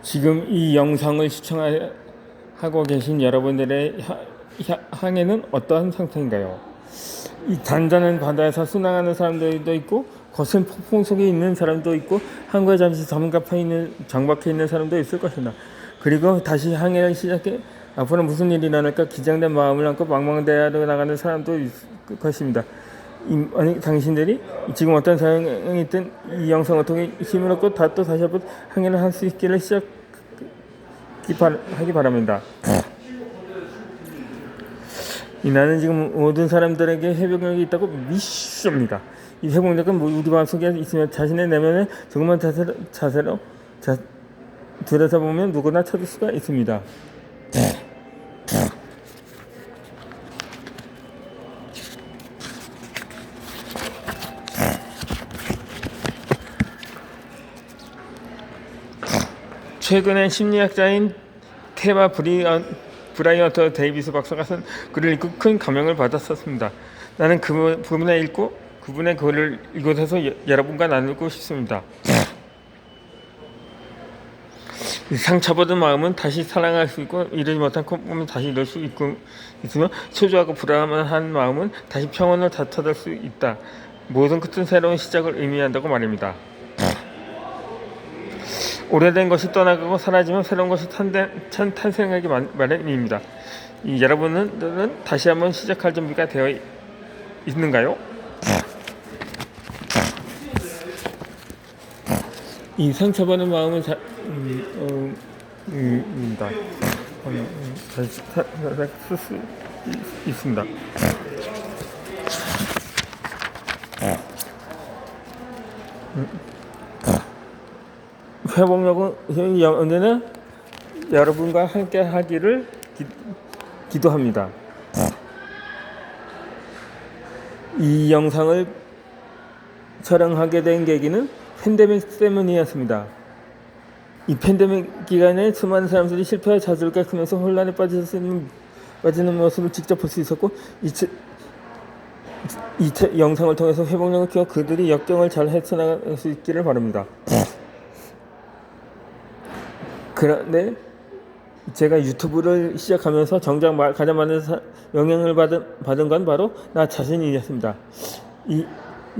지금 이 영상을 시청하고 계신 여러분들의 항해는 어떠한 상태인가요? 이 단단한 바다에서 순항하는 사람들도 있고 거센 폭풍 속에 있는 사람도 있고 항구에 잠시 정박해 있는 사람도 있을 것이다. 그리고 다시 항해를 시작해 앞으로 무슨 일이 일어날까 기장된 마음을 안고 망망대하러 나가는 사람도 있을 것입니다. 아니, 당신들이 지금 어떤 상황이 있든 이 영상을 통해 힘을 얻고 다시 한번 항해를 할 수 있기를 하기 바랍니다. 나는 지금 모든 사람들에게 회복력이 있다고 믿습니다. 이 회복력은 우리 마음속에 있으면 자신의 내면에 조금만 자세로 들여다보면 누구나 찾을 수가 있습니다. 최근에 심리학자인 테마 브라이언트 데이비스 박사가 쓴 글을 읽고 큰 감명을 받았었습니다. 나는 그분의 글을 이곳에서 여러분과 나누고 싶습니다. 상처받은 마음은 다시 사랑할 수 있고 이루지 못한 꿈은 다시 이룰 수 있으며 초조하고 불안한 마음은 다시 평온을 찾을 수 있다. 모든 끝은 새로운 시작을 의미한다고 말입니다. 오래된 것이 떠나가고 사라지면 새로운 것이 탄생하기 마련입니다. 여러분들은 다시 한번 시작할 준비가 되어 있는가요? 이 상처받은 마음을 다시 쓸 수 있습니다. 회복력은 언제나 여러분과 함께 하기를 기도합니다. 이 영상을 촬영하게 된 계기는 팬데믹 때문이었습니다. 이 팬데믹 기간에 수많은 사람들이 실패와 좌절과 크면서 혼란에 빠지는 모습을 직접 볼 수 있었고 이 영상을 통해서 회복력을 키워 그들이 역경을 잘 헤쳐나갈 수 있기를 바랍니다. 그런데 제가 유튜브를 시작하면서 정작 가장 많은 영향을 받은 건 바로 나 자신이었습니다. 이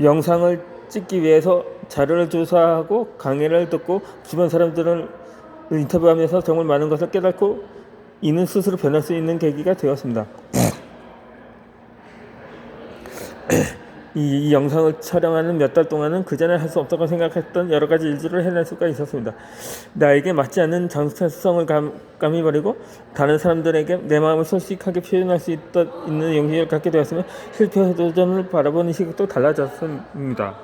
영상을 찍기 위해서 자료를 조사하고 강의를 듣고 주변 사람들을 인터뷰하면서 정말 많은 것을 깨닫고 이는 스스로 변할 수 있는 계기가 되었습니다. 이 영상을 촬영하는 몇 달 동안은 그전에 할 수 없다고 생각했던 여러 가지 일들을 해낼 수가 있었습니다. 나에게 맞지 않는 정체성을 감히 버리고 다른 사람들에게 내 마음을 솔직하게 표현할 수 있는 용기를 갖게 되었으며 실패 도전을 바라보는 시각도 달라졌습니다.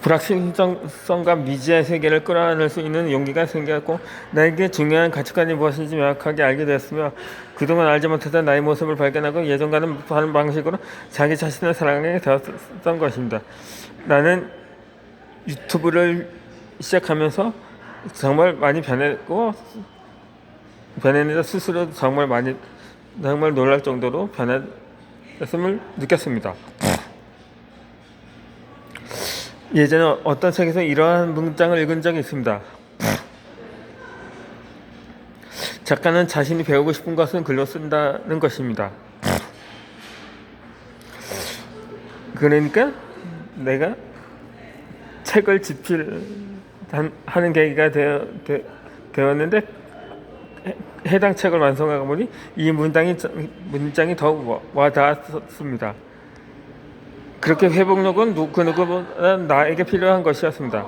불확실성과 미지의 세계를 끌어안을 수 있는 용기가 생겼고 나에게 중요한 가치관이 무엇인지 명확하게 알게 되었으며 그동안 알지 못했던 나의 모습을 발견하고 예전과는 다른 방식으로 자기 자신을 사랑하게 되었던 것입니다. 나는 유튜브를 시작하면서 정말 많이 변했는데 스스로 정말 놀랄 정도로 변했음을 느꼈습니다. 예전에 어떤 책에서 이러한 문장을 읽은 적이 있습니다. 작가는 자신이 배우고 싶은 것은 글로 쓴다는 것입니다. 그러니까 내가 책을 집필하는 계기가 되었는데 해당 책을 완성하고 보니 이 문장이 더욱 와닿았습니다. 그렇게 회복력은 그 누구보다 나에게 필요한 것이었습니다.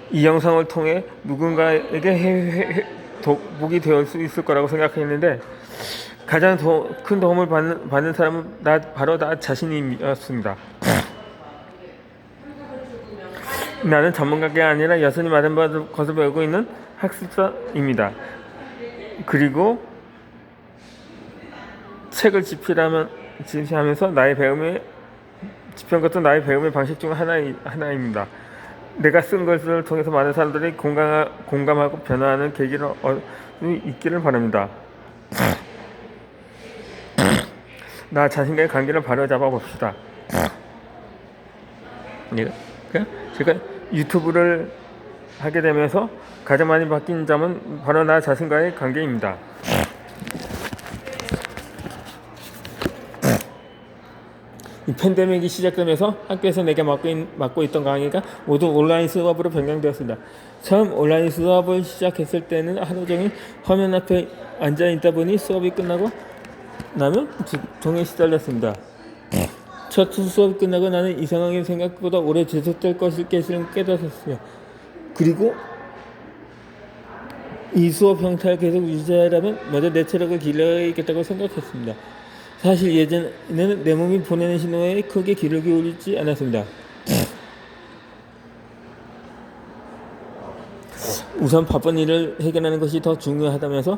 이 영상을 통해 누군가에게 도움이 되어 수 있을 거라고 생각했는데 가장 큰 도움을 받는 사람은 바로 나 자신이었습니다. 나는 전문가가 아니라 여전히 많은 것을 배우고 있는 학습자입니다. 그리고 책을 집필하면서 집필한 것도 나의 배움의 방식 중 하나입니다. 내가 쓴 것을 통해서 많은 사람들이 공감하고 변화하는 계기를 있기를 바랍니다. 나 자신과의 관계를 바로잡아 봅시다. 제가 유튜브를 하게 되면서 가장 많이 바뀐 점은 바로 나 자신과의 관계입니다. 이 팬데믹이 시작되면서 학교에서 내게 맡고 있던 강의가 모두 온라인 수업으로 변경되었습니다. 처음 온라인 수업을 시작했을 때는 하루 종일 화면 앞에 앉아 있다 보니 수업이 끝나고 나면 두통에 시달렸습니다. 첫 수업이 끝나고 나는 이 상황이 생각보다 오래 지속될 것을 깨달았어요. 그리고 이 수업 형태를 계속 유지하려면 먼저 내 체력을 길러야겠다고 생각했습니다. 사실 예전에는 내 몸이 보내는 신호에 크게 귀를 기울이지 않았습니다. 우선 바쁜 일을 해결하는 것이 더 중요하다면서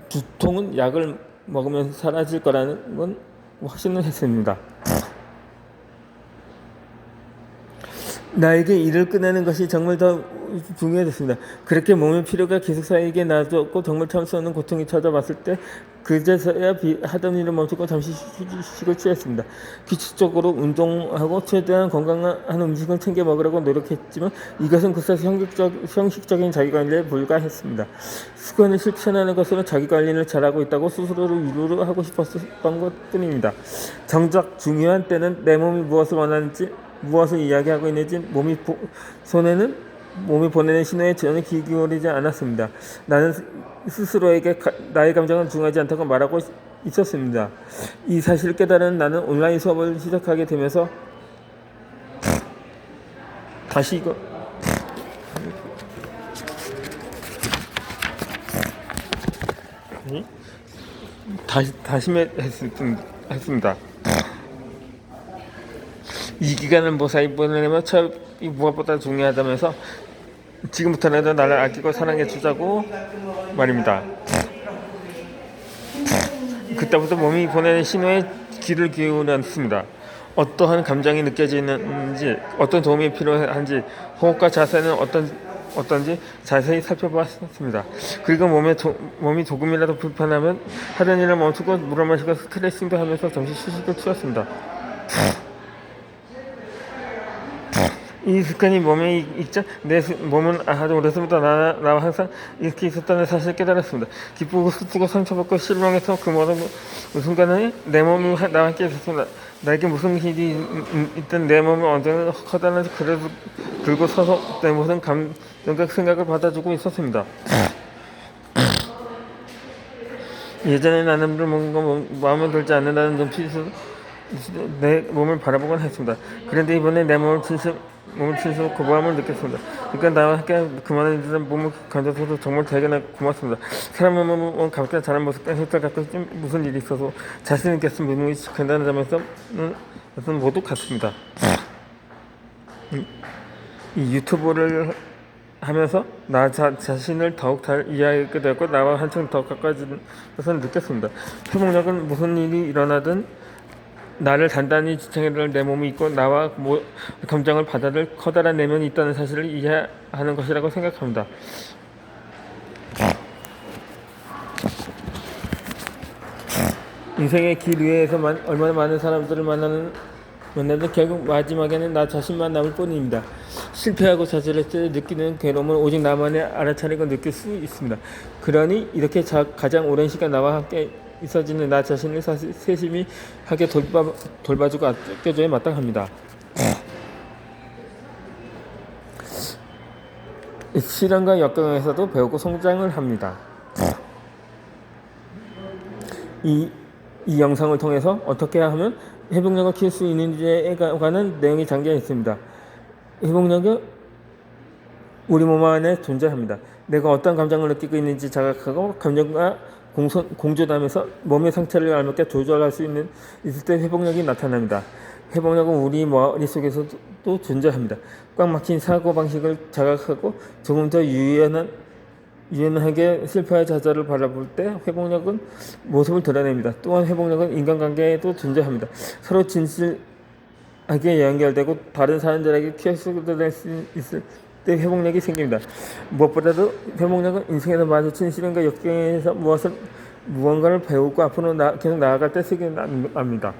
두통은 약을 먹으면 사라질 거라는 건 확신을 했습니다. 나에게 일을 끝내는 것이 정말 더 중요해졌습니다. 그렇게 몸의 피로가 계속 쌓이게 놔뒀고 정말 참을 수 없는 고통이 찾아왔을 때 그제서야 하던 일을 멈추고 잠시 휴식을 취했습니다. 규칙적으로 운동하고 최대한 건강한 음식을 챙겨 먹으려고 노력했지만 이것은 글쎄 형식적인 자기관리에 불과했습니다. 습관을 실천하는 것으로 자기관리를 잘하고 있다고 스스로를 위로를 하고 싶었던 것뿐입니다. 정작 중요한 때는 내 몸이 무엇을 원하는지 무엇을 이야기하고 있는지 손에는 몸이 보내는 신호에 전혀 귀 기울이지 않았습니다. 나는 스스로에게 나의 감정은 중요하지 않다고 말하고 있었습니다. 이 사실을 깨달은 나는 온라인 수업을 시작하게 되면서 다시 다짐했습니다. 이 기간을 무사히 보내려면 이 무엇보다 중요하다면서 지금부터라도 나를 아끼고 사랑해 주자고 말입니다. 그때부터 몸이 보내는 신호에 귀를 기울였습니다. 어떠한 감정이 느껴지는지, 어떤 도움이 필요한지, 호흡과 자세는 어떤지 자세히 살펴봤습니다. 그리고 몸이 조금이라도 불편하면 하던 일을 멈추고 물을 마시고 스트레칭도 하면서 잠시 휴식을 취했습니다. 이 습관이 몸에 있자 내 몸은 아주 오래전부터 나와 항상 이렇게 있었다는 사실을 깨달았습니다. 기쁘고 슬프고 상처받고 실망해서 그 모든 순간에 내 몸이 나와 함께 있었습니다. 나에게 무슨 일이 있든 내 몸은 언제나 커다란 그래도 들고 서서 내 모든 감정과 생각을 받아주고 있었습니다. 예전에 나는 뭔가 마음에 들지 않는다는 눈빛으로 내 몸을 바라보곤 했습니다. 그런데 이번에 내 몸을 진실로 고마움을 느꼈습니다. 그러니까 나와 함께 그만한 일을 몸을 건져줘서 정말 되게 고맙습니다. 사람의 몸은 가볍게 자란 모습과 혈당 같은 무슨 일이 있어서 자신 있게 쓴 몸이 간다는 점에서 모두 같습니다. 이 유튜브를 하면서 나 자신을 더욱 잘 이해하게 되었고 나와 한층 더 가까워진 것을 느꼈습니다. 회복력은 무슨 일이 일어나든 나를 단단히 지탱해줄 내 몸이 있고 나와 감정을 받아들일 커다란 내면이 있다는 사실을 이해하는 것이라고 생각합니다. 인생의 길 위에서 얼마나 많은 사람들을 만나도 결국 마지막에는 나 자신만 남을 뿐입니다. 실패하고 좌절했을 때 느끼는 괴로움은 오직 나만이 알아차리고 느낄 수 있습니다. 그러니 이렇게 가장 오랜 시간 나와 함께 있어지는 나 자신을 세심히 하게 돌봐주고 아껴줘야 마땅합니다. 시련과 역경에서도 배우고 성장을 합니다. 이 영상을 통해서 어떻게 하면 회복력을 키울 수 있는지에 관한 내용이 담겨 있습니다. 회복력은 우리 몸 안에 존재합니다. 내가 어떤 감정을 느끼고 있는지 자각하고 감정과 공존하면서 몸의 상태를 알맞게 조절할 수 있을 때 회복력이 나타납니다. 회복력은 우리 머릿속에서도 존재합니다. 꽉 막힌 사고방식을 자각하고 조금 더 유연하게 실패와 좌절을 바라볼 때 회복력은 모습을 드러냅니다. 또한 회복력은 인간관계에도 존재합니다. 서로 진실하게 연결되고 다른 사람들에게 키워낼 수 있을 때 회복력이 생깁니다. 무엇보다도 회복력은 인생에서 마주친 시련과 역경에서 무엇을 무언가를 배우고 앞으로 계속 나아갈 때 쓰게 납니다.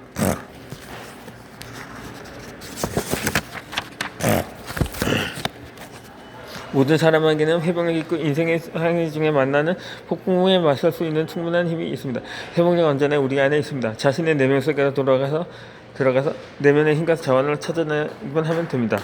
모든 사람에게는 회복력 있고 인생의 항해 중에 만나는 폭풍우에 맞설 수 있는 충분한 힘이 있습니다. 회복력 언제나 우리 안에 있습니다. 자신의 내면 속에 들어가서 내면의 힘과 자원을 찾아내기만 하면 됩니다.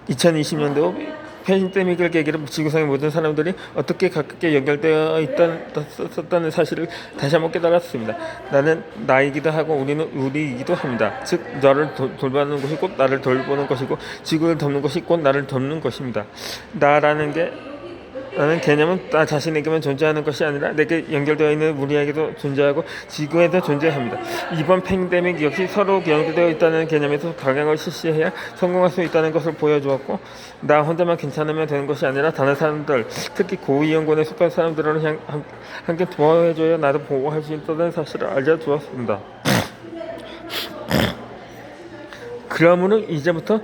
2020년도 팬데믹을 계기로 지구상의 모든 사람들이 어떻게 가깝게 연결되어 있다는 사실을 다시 한번 깨달았습니다. 나는 나이기도 하고 우리는 우리이기도 합니다. 즉 너를 돌보는 것이 곧 나를 돌보는 것이고 지구를 덮는 것이 곧 나를 덮는 것입니다. 나는 개념은 나 자신에게만 존재하는 것이 아니라 내게 연결되어 있는 우리에게도 존재하고 지구에도 존재합니다. 이번 팬데믹 역시 서로 연결되어 있다는 개념에서 강행을 실시해야 성공할 수 있다는 것을 보여주었고, 나 혼자만 괜찮으면 되는 것이 아니라 다른 사람들, 특히 고위험군에 속한 사람들을 함께 도와줘야 나도 보호할 수 있다는 사실을 알려주었습니다. 그러므로 이제부터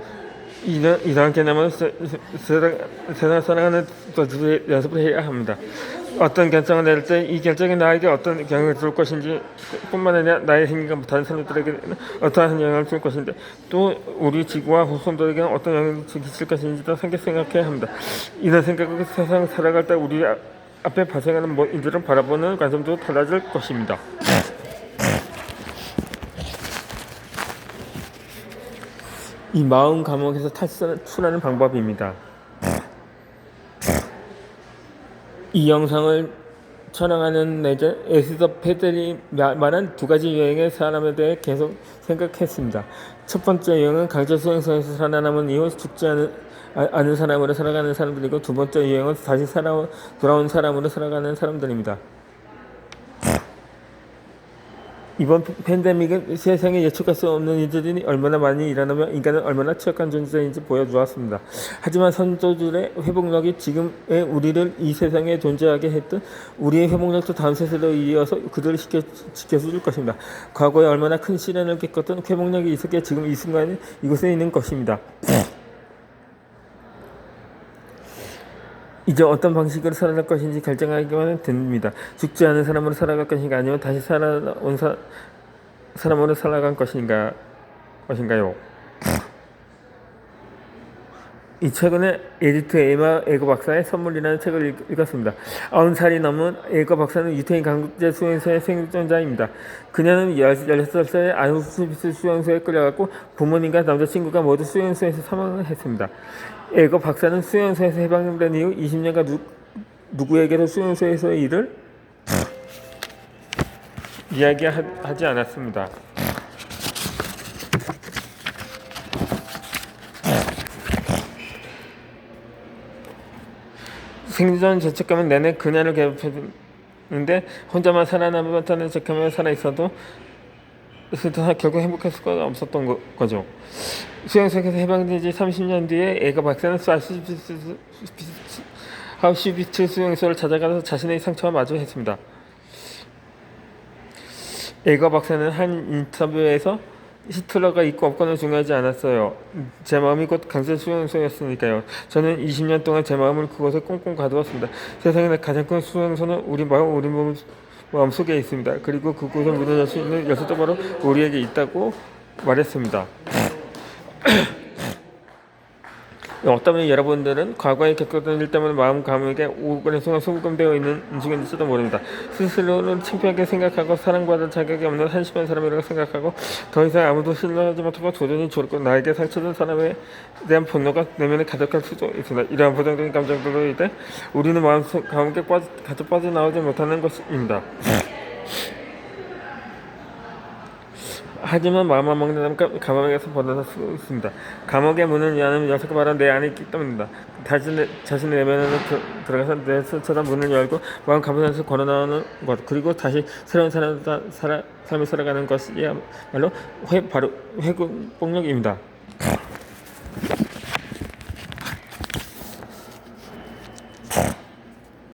이러한 개념을 세상을 살아가는 연습을 해야 합니다. 어떤 결정을 내릴 때 이 결정이 나에게 어떤 영향을 줄 것인지 뿐만 아니라 나의 행위가 다른 사람들에게는 어떠한 영향을 줄 것인데 또 우리 지구와 후손들에게는 어떤 영향을 끼칠 것인지도 생각해야 합니다. 이런 생각으로 세상을 살아갈 때 우리 앞에 발생하는 일들을 바라보는 관점도 달라질 것입니다. 이 마음 감옥에서 탈출하는 방법입니다. 이 영상을 촬영하는 내내 에스더 페델이 말한 두 가지 유형의 사람에 대해 계속 생각했습니다. 첫 번째 유형은 강제 수용소에서 살아남은 이후 죽지 않은 사람으로 살아가는 사람들이고, 두 번째 유형은 다시 돌아온 사람으로 살아가는 사람들입니다. 이번 팬데믹은 세상에 예측할 수 없는 일들이 얼마나 많이 일어나며 인간은 얼마나 취약한 존재인지 보여주었습니다. 하지만 선조들의 회복력이 지금의 우리를 이 세상에 존재하게 했던 우리의 회복력도 다음 세대로 이어서 그들을 지켜줄 것입니다. 과거에 얼마나 큰 시련을 겪었던 회복력이 있었기에 지금 이 순간에 이곳에 있는 것입니다. 이제 어떤 방식으로 살아갈 것인지 결정하기만 됩니다. 죽지 않은 사람으로 살아갈 것인가, 아니면 다시 살아온 사람으로 살아갈 것인가요? 이 최근에 에디트 에마 에거 박사의 선물이라는 책을 읽었습니다. 90살이 넘은 에거 박사는 유태인 강제 수용소의 생존자입니다. 그녀는 16살에 아우슈비츠 수용소에 끌려갔고 부모님과 남자친구가 모두 수용소에서 사망을 했습니다. 에거 박사는 수용소에서 해방된 이후 20년간 누구에게도 수용소에서의 일을 이야기하지 않았습니다. 생존 죄책감은 내내 그녀를 괴롭혔는데 혼자만 살아남았다는 죄책감에 살아있어도 결국 행복할 수가 없었던 거죠. 수용소에서 해방된 지 30년 뒤에 에거 박사는 아우슈비츠 수용소를 찾아가서 자신의 상처와 마주했습니다. 에거 박사는 한 인터뷰에서 히틀러가 있고 없고는 중요하지 않았어요. 제 마음이 곧 강제 수용소였으니까요. 저는 20년 동안 제 마음을 그곳에 꽁꽁 가두었습니다. 세상에 가장 큰 수용소는 우리 마음 속에 있습니다. 그리고 그곳을 문을 열 수 있는 열쇠도 바로 우리에게 있다고 말했습니다. 어쩌면 여러분들은 과거에 겪었던 일 때문에 마음 감옥에 오랜 소금되어 있는 중일지도 모릅니다. 스스로는 창피하게 생각하고 사랑받을 자격이 없는 한심한 사람이라고 생각하고 더 이상 아무도 신뢰하지 못하고 도전이 좋고 나에게 상처준 사람에 대한 분노가 내면에 가득할 수도 있습니다. 이러한 부정적인 감정들로 인해 우리는 마음 감옥에 가져 빠져나오지 못하는 것입니다. 하지만 마음만 먹는 사람 감옥에서 벗어날 수 있습니다. 감옥의 문을 여는 열쇠가 바로 내 안에 있기 때문입니다. 자신의 내면으로 들어가서 내 스스로 문을 열고 마음 감옥에서 걸어나오는 것, 그리고 다시 새로운 삶을 살아가는 것이야말로 바로 회복력입니다.